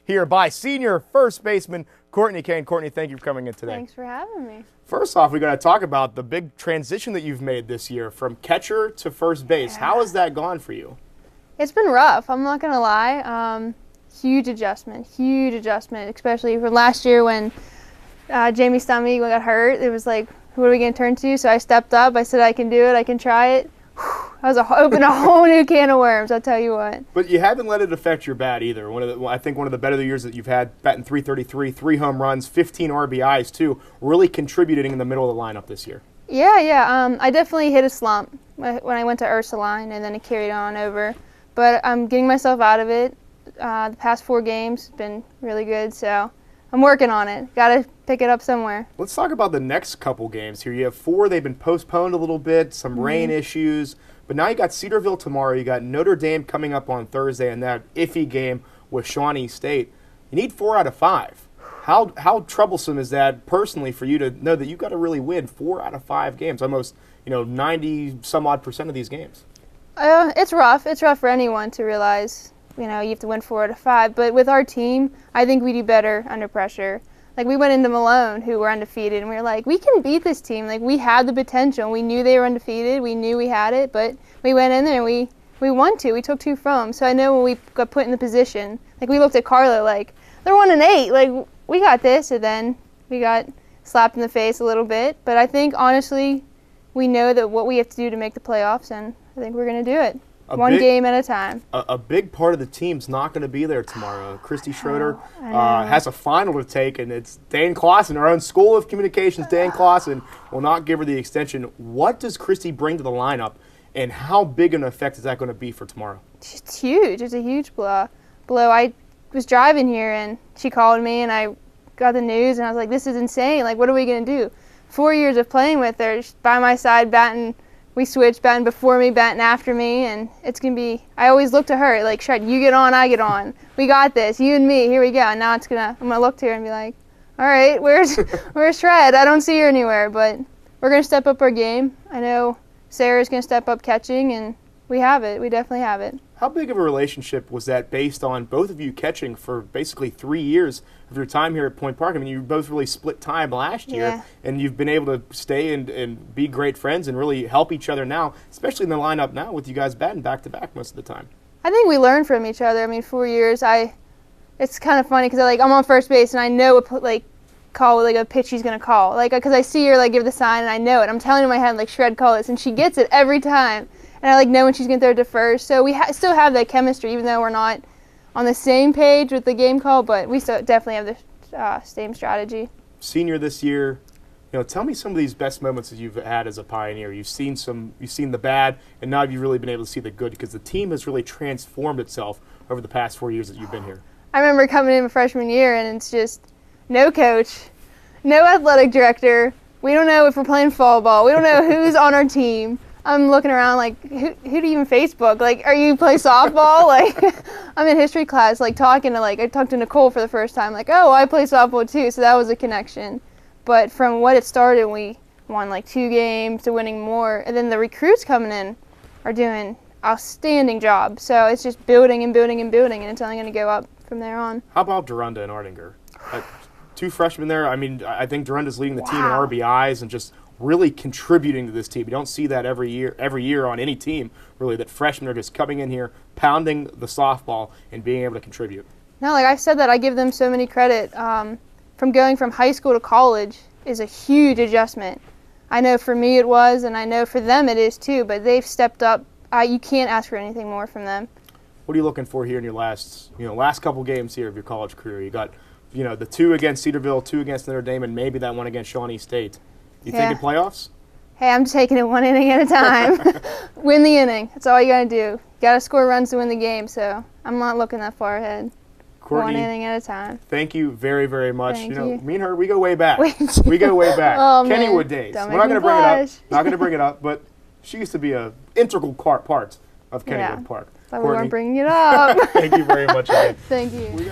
here by senior first baseman Courtney Cain. Courtney, thank you for coming in today. Thanks for having me. First off, we got to talk about the big transition that you've made this year from catcher to first base. Yeah. How has that gone for you? It's been rough. I'm not gonna lie. Huge adjustment, especially from last year when Jamie Stummy got hurt. It was like, who are we gonna turn to? So I stepped up. I said, I can do it. I can try it. I was opened a whole new can of worms, I'll tell you what. But you haven't let it affect your bat either. I think one of the better years that you've had, batting .333, 3 home runs, 15 RBIs too, really contributing in the middle of the lineup this year. Yeah. I definitely hit a slump when I went to Ursuline, and then it carried on over. But I'm getting myself out of it. The past 4 games have been really good, so I'm working on it. Got to pick it up somewhere. Let's talk about the next couple games here. You have 4. They've been postponed a little bit, some rain issues. But now you got Cedarville tomorrow. You got Notre Dame coming up on Thursday, and that iffy game with Shawnee State. You need 4 out of 5. How troublesome is that personally for you to know that you've got to really win 4 out of 5 games, almost 90-some-odd% of these games? It's rough. It's rough for anyone to realize, you have to win 4 out of 5. But with our team, I think we do better under pressure. Like, we went into Malone, who were undefeated, and we were like, we can beat this team. Like, we had the potential. We knew they were undefeated. We knew we had it, but we went in there and we won 2. We took 2 from them. So I know when we got put in the position, like, we looked at Carla like, they're 1-8. Like, we got this, and then we got slapped in the face a little bit. But I think, honestly, we know that what we have to do to make the playoffs, and I think we're going to do it. One game at a time. A big part of the team's not going to be there tomorrow. Christy Schroeder has a final to take, and it's Dan Clausen, our own School of Communications. Dan Clausen will not give her the extension. What does Christy bring to the lineup, and how big an effect is that going to be for tomorrow? It's huge. It's a huge blow. I was driving here, and she called me, and I got the news, and I was like, this is insane. Like, what are we going to do? 4 years of playing with her, she's by my side, batting. We switched, batting before me, batting after me, and it's going to be, I always look to her, like, Shred, you get on, I get on. We got this, you and me, here we go. And now I'm going to look to her and be like, all right, where's Shred? I don't see her anywhere, but we're going to step up our game. I know Sarah's going to step up catching, and we have it. We definitely have it. How big of a relationship was that based on both of you catching for basically 3 years of your time here at Point Park? I mean, you both really split time last year, and you've been able to stay and be great friends and really help each other now, especially in the lineup now with you guys batting back-to-back most of the time. I think we learn from each other. I mean, 4 years, it's kind of funny because I'm on first base, and I know what a pitch she's going to call. Because I see her, give the sign, and I know it. I'm telling her in my head, Shred, call this, and she gets it every time. And I know when she's going to throw it to first. So we still have that chemistry, even though we're not on the same page with the game call, but we still definitely have the same strategy. Senior this year, tell me some of these best moments that you've had as a Pioneer. You've seen the bad, and now you've really been able to see the good because the team has really transformed itself over the past 4 years that you've been here. I remember coming in my freshman year, and it's just no coach, no athletic director. We don't know if we're playing fall ball. We don't know who's on our team. I'm looking around who do you even Facebook? Are you play softball? I'm in history class, talking to, I talked to Nicole for the first time, oh, I play softball too, so that was a connection. But from what it started, we won 2 games to winning more, and then the recruits coming in are doing outstanding job. So it's just building and building and building, and it's only going to go up from there on. How about Durunda and Ardinger? 2 freshmen there. I mean, I think Durunda's leading the team in RBIs and just really contributing to this team. You don't see that every year on any team, really, that freshmen are just coming in here, pounding the softball, and being able to contribute. No, I said that, I give them so many credit. From going from high school to college is a huge adjustment. I know for me it was, and I know for them it is too, but they've stepped up. You can't ask for anything more from them. What are you looking for here in your last couple games here of your college career? You got, the 2 against Cedarville, 2 against Notre Dame, and maybe that one against Shawnee State. You thinking playoffs? Hey, I'm taking it 1 inning at a time. Win the inning. That's all you got to do. You got to score runs to win the game, so I'm not looking that far ahead. Courtney, 1 inning at a time. Thank you very, very much. Thank you. Me and her, we go way back. We go way back. Oh, Kennywood days. We're not going to bring it up. Not going to bring it up, but she used to be an integral part of Kennywood Park. But we weren't bringing it up. Thank you very much again. Thank you.